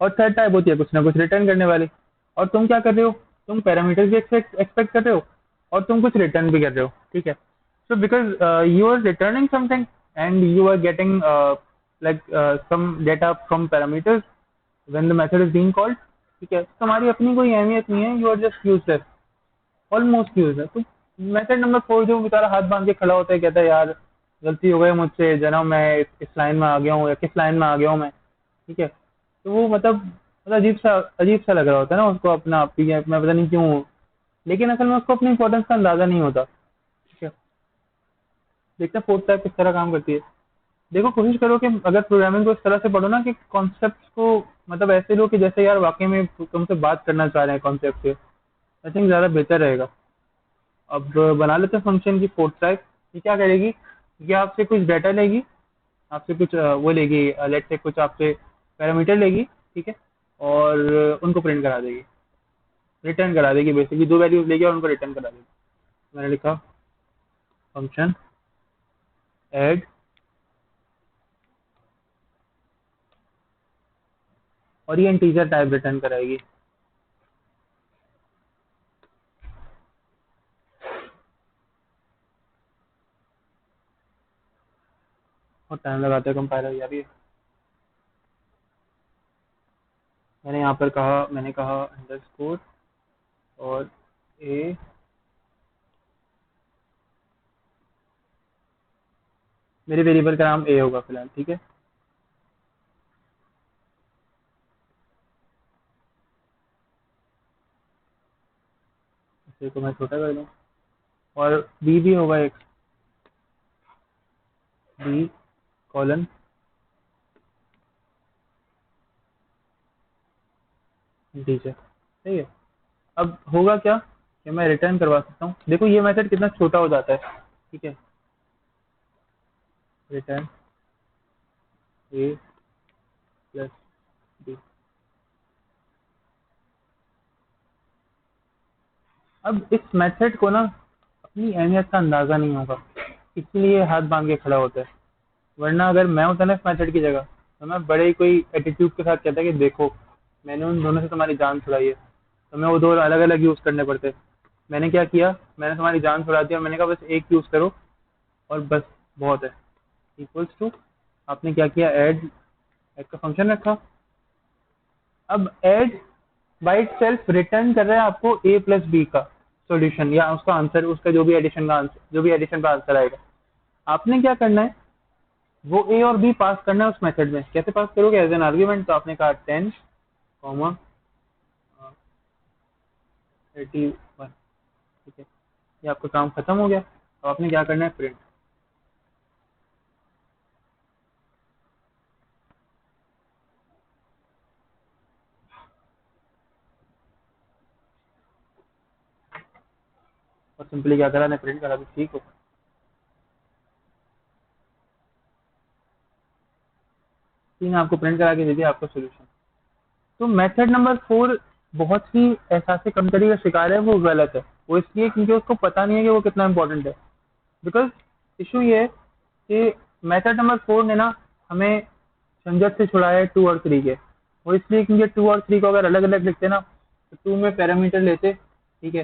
और थर्ड टाइप होती है कुछ ना कुछ रिटर्न करने वाली। और तुम क्या कर रहे हो, तुम पैरामीटर भी एक्सपेक्ट कर रहे हो और तुम कुछ रिटर्न भी कर रहे हो। ठीक है, so because you are returning something and you are getting like some data from parameters when the method is being called. ठीक है, तुम्हारी अपनी कोई अहमियत नहीं है, you are just useless, almost useless. तो मेथड नंबर 4 जो बेचारा हाथ बांध के खड़ा होता है, कहता है यार गलती हो गई मुझसे जनाब, मैं इस लाइन में आ गया हूँ, या किस लाइन में आ गया हूँ मैं। ठीक है, तो वो मतलब अजीब सा लग रहा होता है ना उसको अपना आप ही, मैं पता नहीं क्यों, लेकिन असल में उसको अपनी इंपॉर्टेंस का अंदाजा नहीं होता। ठीक है, देखते हैं फोर्थ टाइप किस तरह काम करती है। देखो कोशिश करो कि अगर प्रोग्रामिंग को इस तरह से पढ़ो ना कि कॉन्सेप्ट को मतलब ऐसे लो कि जैसे यार वाकई में तुमसे बात करना चाह रहे हैं कॉन्सेप्ट से। आई थिंक ज़्यादा बेहतर रहेगा। अब बना लेते हैं फंक्शन की फोर्थ टाइप। ये क्या करेगी, ये आपसे कुछ डाटा लेगी, आपसे कुछ वो लेगी, लेट से कुछ आपसे पैरामीटर लेगी। ठीक है, और उनको प्रिंट करा देगी, रिटर्न करा देगी। बेसिकली दो वैल्यूज लेगी और उनको रिटर्न करा देगी। मैंने लिखा फंक्शन ऐड, और ये इंटीजर टाइप रिटर्न कराएगी। और टाइम लगाते हैं कंपाइलर यार ये। मैंने यहाँ पर कहा, मैंने कहा अंडरस्कोर और ए, मेरे वेरिएबल का नाम ए होगा फिलहाल। ठीक है, इसे को मैं छोटा कर दूँ, और बी भी होगा एक, बी कॉलन इंटीजर। सही है, अब होगा क्या कि मैं रिटर्न करवा सकता हूँ। देखो ये मेथड कितना छोटा हो जाता है। ठीक है, रिटर्न ए प्लस बी। अब इस मेथड को ना अपनी अहमियत का अंदाजा नहीं होगा, इसलिए हाथ बांध के खड़ा होता है। वरना अगर मैं होता ना इस मेथड की जगह, तो मैं बड़े ही कोई एटीट्यूड के साथ कहता कि देखो मैंने उन दोनों से तुम्हारी जान छुड़ाई है, तो मैं वो दो अलग अलग यूज करने पड़ते। मैंने क्या किया, मैंने तुम्हारी जान छुड़ा दी और मैंने कहा बस एक यूज करो और बस बहुत है। इक्वल्स टू, आपने क्या किया, ऐड, ऐड का फंक्शन रखा। अब ऐड बाई सेल्फ रिटर्न कर रहा है आपको ए प्लस बी का सॉल्यूशन, या उसका आंसर, उसका जो भी एडिशन का आंसर, जो भी एडिशन का आंसर आएगा। आपने क्या करना है, वो ए और बी पास करना है उस मेथड में। कैसे पास करोगे, एज एन आर्ग्यूमेंट। तो आपने कहा 10 कॉमा 81। ठीक है, ये आपका काम खत्म हो गया। अब आपने क्या करना है, प्रिंट। और सिंपली क्या करा, ने प्रिंट करा, तो ठीक हो। तीन आपको प्रिंट करा के दे दिया आपका सोल्यूशन। तो मेथड नंबर 4 बहुत ही एहसास कमतरी का शिकार है, वो गलत है। वो इसलिए क्योंकि उसको पता नहीं है कि वो कितना इंपॉर्टेंट है। बिकॉज इशू ये है कि मेथड नंबर 4 ने ना हमें झंझट से छुड़ाया है 2 और 3 के। वो इसलिए क्योंकि 2 और 3 को अगर अलग अलग लिखते ना, तो 2 में पैरामीटर लेते, ठीक है,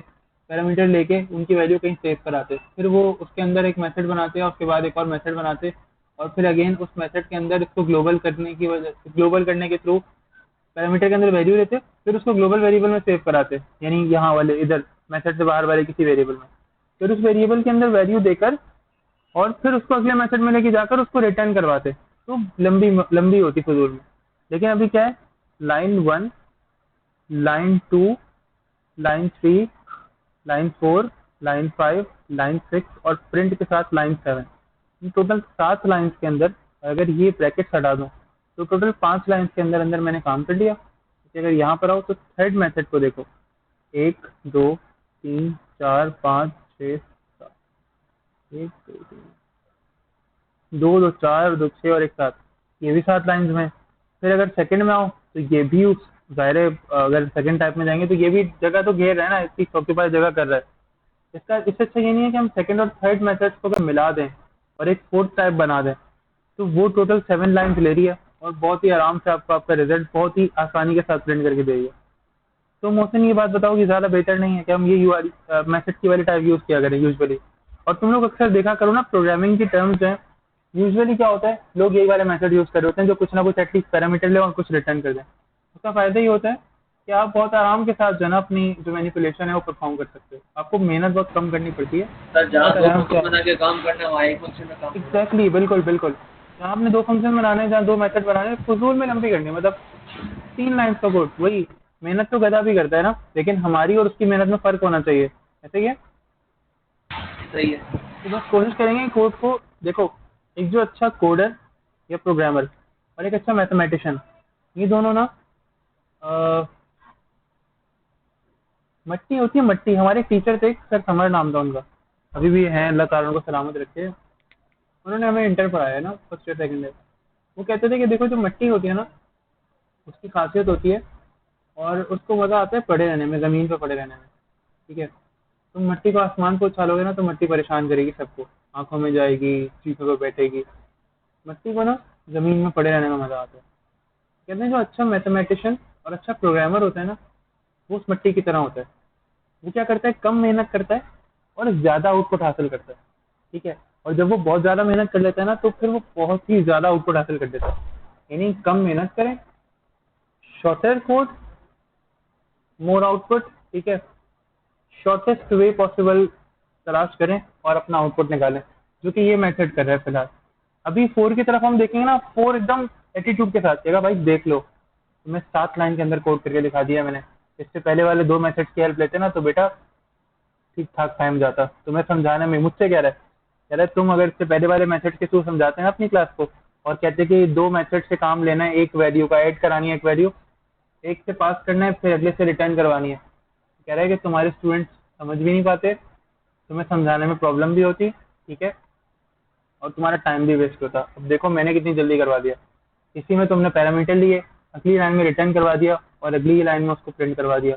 पैरामीटर लेके उनकी वैल्यू कहीं सेव कराते, फिर वो उसके अंदर एक मेथड बनाते और उसके बाद एक और मेथड बनाते, और फिर अगेन उस मेथड के अंदर इसको ग्लोबल करने के थ्रू पैरामीटर के अंदर वैल्यू लेते, फिर उसको ग्लोबल वेरिएबल में सेव कराते, यानी यहाँ वाले इधर मेथड से बाहर वाले किसी वेरिएबल में, फिर उस वेरिएबल के अंदर वैल्यू देकर और फिर उसको अगले मेथड में लेके जाकर उसको रिटर्न करवाते। तो लंबी लंबी होती फजूल में। लेकिन अभी क्या है, line 1, line 2, line 3, line 4, line 5, line 6 और प्रिंट के साथ लाइन 7, टोटल 7 लाइन्स के अंदर अगर ये ब्रैकेट हटा दूं तो टोटल 5 लाइन्स के अंदर अंदर मैंने काम कर लिया। अगर यहाँ पर आओ तो थर्ड मेथड को देखो, 1 2 3 4 5 6 7, 1 2 3 2 2 4 2 6 और एक 7, ये भी 7 लाइन्स में। फिर अगर सेकंड में आओ तो ये भी उस ज़ाहिर है, अगर सेकंड टाइप में जाएंगे तो ये भी जगह तो घेर रहा है ना, इसकी ऑक्यूपाई जगह कर रहा है। इसका इससे अच्छा ये नहीं है कि हम सेकंड और थर्ड मेथड्स को अगर मिला दें और एक फोर्थ टाइप बना दें, तो वो टोटल 7 लाइन्स ले रही है और बहुत ही आराम से आपको आपका रिजल्ट बहुत ही आसानी के साथ प्रिंट करके दे रही है। तो मोहसिन ये बात बताओ कि ज़्यादा बेहतर नहीं है कि हम ये मैसेज की वाली टाइप यूज़ किया करें यूजुअली। और तुम लोग अक्सर देखा करो ना, प्रोग्रामिंग की टर्म्स हैं, यूजुअली क्या होता है, लोग यही वाले मेथड यूज़ कर रहे होते हैं जो कुछ ना कुछ एटलीस्ट पैरामीटर ले और कुछ रिटर्न कर दें। उसका फ़ायदा ये होता है कि आप बहुत आराम के साथ जो है ना अपनी जो मैनिपुलेशन है वो परफॉर्म कर सकते हो। आपको मेहनत बहुत कम करनी पड़ती है। सर जहाँ बहुत दो आराम फंक्शन से बना के काम करना है वहाँ एक फंक्शन में काम करना है। एग्जैक्टली, बिल्कुल बिल्कुल। जहाँ आपने 2 फंक्शन बनाने हैं, जहाँ 2 मेथड बनाने हैं, फजूल में लंबी करनी है, मतलब 3 लाइन्स का कोड। वही मेहनत तो गधा भी करता है ना, लेकिन हमारी और उसकी मेहनत में फ़र्क होना चाहिए, ऐसे ही है। सही है। तो बस कोशिश करेंगे कोड को देखो, एक जो अच्छा कोडर या प्रोग्रामर और एक अच्छा मैथमेटिशियन, ये दोनों ना मट्टी होती है, मट्टी। हमारे टीचर थे, सर समर नाम था उनका, अभी भी हैं, अल्लाह ताला उनको सलामत रखे। उन्होंने हमें इंटर पढ़ाया है ना, फर्स्ट ईयर सेकंड ईयर। वो कहते थे कि देखो जो मट्टी होती है ना, उसकी खासियत होती है और उसको मज़ा आता है पड़े रहने में, ज़मीन पे पड़े रहने में, ठीक है। तुम मट्टी को आसमान को उछालोगे ना तो मट्टी परेशान करेगी सबको, आंखों में जाएगी, चीखों पे बैठेगी। मट्टी को ना ज़मीन में पड़े रहने में मज़ा आता है। कहते हैं जो अच्छा मैथमेटिशियन और अच्छा प्रोग्रामर होता है ना, वो उस मट्टी की तरह होता है। वो क्या करता है, कम मेहनत करता है और ज़्यादा आउटपुट हासिल करता है, ठीक है। और जब वो बहुत ज़्यादा मेहनत कर लेता है ना, तो फिर वो बहुत ही ज़्यादा आउटपुट हासिल कर देता है। यानी कम मेहनत करें, शॉर्टर कोड, मोर आउटपुट, ठीक है। शॉर्टेस्ट वे पॉसिबल तलाश करें और अपना आउटपुट निकालें, जो कि ये मेथड कर रहा है फिलहाल। अभी 4 की तरफ हम देखेंगे ना, 4 एकदम एटीट्यूड के साथ कहेगा भाई देख लो, तुम्हें 7 लाइन के अंदर कोड करके दिखा दिया मैंने। इससे पहले वाले 2 मेथड्स की हेल्प लेते ना तो बेटा ठीक ठाक टाइम जाता। तुम्हें समझाने में मुझसे कह रहा है तुम अगर इससे पहले वाले मेथड के थ्रू समझाते हैं अपनी क्लास को और कहते कि 2 मेथड से काम लेना है, एक वैल्यू का ऐड करानी है, एक वैल्यू एक से पास करना है, फिर अगले से रिटर्न करवानी है। कह रहा है कि तुम्हारे स्टूडेंट्स समझ भी नहीं पाते, तुम्हें समझाने में प्रॉब्लम भी होती, ठीक है, और तुम्हारा टाइम भी वेस्ट होता। अब देखो मैंने कितनी जल्दी करवा दिया, इसी में तुमने पैरामीटर लिए, अगली लाइन में रिटर्न करवा दिया और अगली लाइन में उसको प्रिंट करवा दिया।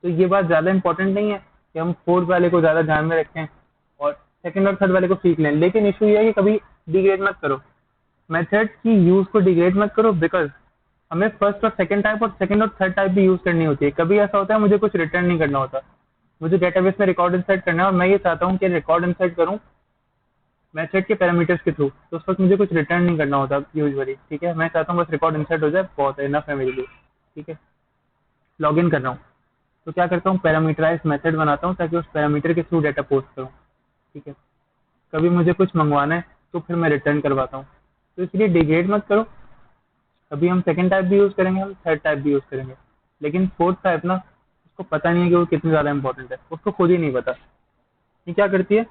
तो ये बात ज़्यादा इंपॉर्टेंट नहीं है कि हम फोर्थ वाले को ज़्यादा ध्यान में रखें और सेकंड और थर्ड वाले को सीख लें, लेकिन इशू ये है कि कभी डिग्रेड मत करो, मेथड की यूज़ को डिग्रेड मत करो। बिकॉज हमें फर्स्ट और सेकंड टाइप और सेकंड और थर्ड टाइप भी यूज़ करनी होती है। कभी ऐसा होता है मुझे कुछ रिटर्न नहीं करना होता, मुझे डेटाबेस में रिकॉर्ड इंसर्ट करना है और मैं ये चाहता हूँ कि रिकॉर्ड इंसर्ट करूँ मेथड के पैरामीटर्स के थ्रू, तो उस वक्त मुझे कुछ रिटर्न नहीं करना होता यूजुअली, ठीक है। मैं चाहता हूँ बस रिकॉर्ड इंसर्ट हो जाए, बहुत है, इनफ है मेरे लिए, ठीक है। लॉग इन कर रहा हूँ तो क्या करता हूँ, पैरामीटराइज मेथड बनाता हूँ ताकि उस पैरामीटर के थ्रू डाटा पोस्ट करूँ, ठीक है। कभी मुझे कुछ मंगवाना है तो फिर मैं रिटर्न करवाता हूँ। तो इसलिए डिग्रेड मत करो, कभी हम सेकंड टाइप भी यूज़ करेंगे, हम थर्ड टाइप भी यूज़ करेंगे, लेकिन फोर्थ टाइप ना उसको पता नहीं है कि वो कितनी ज़्यादा इंपॉर्टेंट है, उसको खुद ही नहीं पता। ये क्या करती है,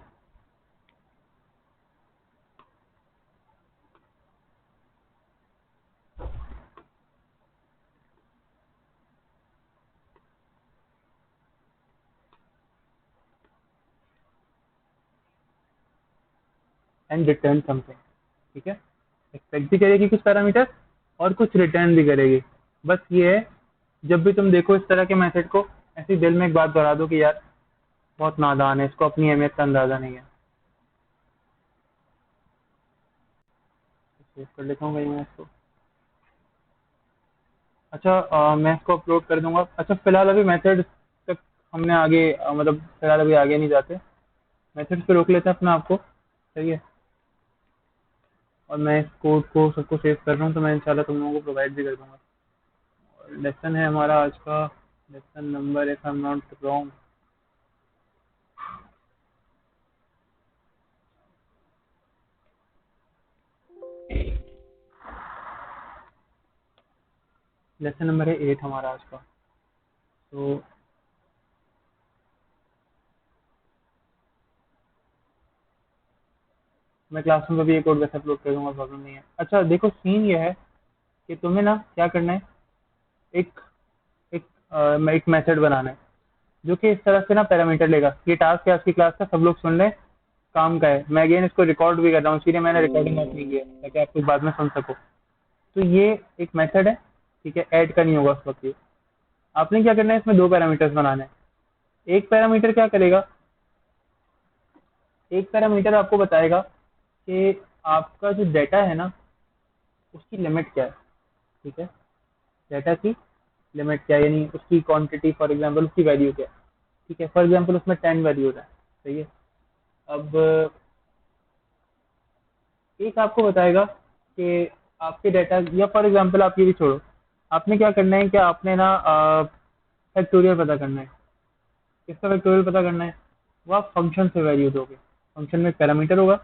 एंड रिटर्न समथिंग, ठीक है। एक्सपेक्ट भी करेगी कुछ पैरामीटर और कुछ रिटर्न भी करेगी। बस ये है जब भी तुम देखो इस तरह के मेथड को, ऐसे ही दिल में एक बात दोहरा दो कि यार बहुत नादान है, इसको अपनी अहमियत का अंदाज़ा नहीं है। सेव कर लेता हूँ कहीं मैं इसको। अच्छा मैं इसको अपलोड कर दूंगा। अच्छा फिलहाल अभी मेथड तक हमने आगे मतलब फिलहाल अभी आगे नहीं जाते, मेथड पे रोक लेते हैं अपने आप को, सही है। और मैं इस कोड को सबको सेव कर रहा हूँ, तो मैं इंशाल्लाह तुम लोगों को प्रोवाइड भी कर दूंगा। लेसन है हमारा आज का, lesson number if I am not wrong, lesson number है 8 हमारा आज का। तो मैं क्लासरूम में भी ये कोड वैसे अपलोड कर दूंगा, प्रॉब्लम नहीं है। अच्छा देखो सीन ये है कि तुम्हें ना क्या करना है, एक एक मेथड बनाना है जो कि इस तरह से ना पैरामीटर लेगा। ये टास्क है आज की क्लास का, सब लोग सुन लें, काम का है। मैं अगेन इसको रिकॉर्ड भी कर रहा हूँ, इसीलिए मैंने रिकॉर्डिंग ऑफ नहीं किया ताकि आप लोग बाद में सुन सको। तो ये एक मेथड है, ठीक है, ऐड का नहीं होगा उस वक्त। ये आपने क्या करना है, इसमें 2 पैरामीटर्स बनाने हैं। एक पैरामीटर क्या करेगा, एक पैरामीटर आपको बताएगा कि आपका जो डाटा है ना उसकी लिमिट क्या है, ठीक है, डाटा की लिमिट क्या है, यानी उसकी क्वांटिटी, फॉर एग्जांपल उसकी वैल्यू क्या है, ठीक है। फॉर एग्जांपल उसमें 10 वैल्यूज है, सही है। अब एक आपको बताएगा कि आपके डाटा, या फॉर एग्जांपल आप ये भी छोड़ो, आपने क्या करना है कि आपने ना फैक्टोरियल पता करना है। किसका फैक्टोरियल पता करना है, वो आप फंक्शन से वैल्यू दोगे। फंक्शन में एक पैरामीटर होगा,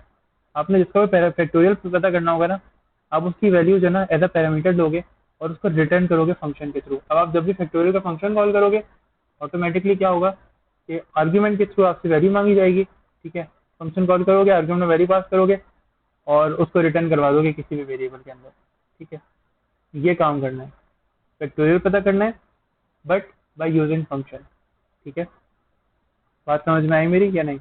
आपने जिसका भी फैक्टोरियल पता करना होगा ना, आप उसकी वैल्यू जो है ना एज अ पैरामीटर लोगे और उसको रिटर्न करोगे फंक्शन के थ्रू। अब आप जब भी फैक्टोरियल का फंक्शन कॉल करोगे, ऑटोमेटिकली क्या होगा कि आर्ग्यूमेंट के थ्रू आपसे वैल्यू मांगी जाएगी, ठीक है। फंक्शन कॉल करोगे, आर्ग्यूमेंट में वैल्यू पास करोगे और उसको रिटर्न करवा दोगे किसी भी वेरिएबल के अंदर, ठीक है। ये काम करना है, फैक्टोरियल पता करना है बट बाय यूजिंग फंक्शन, ठीक है। बात समझ में आई मेरी या नहीं?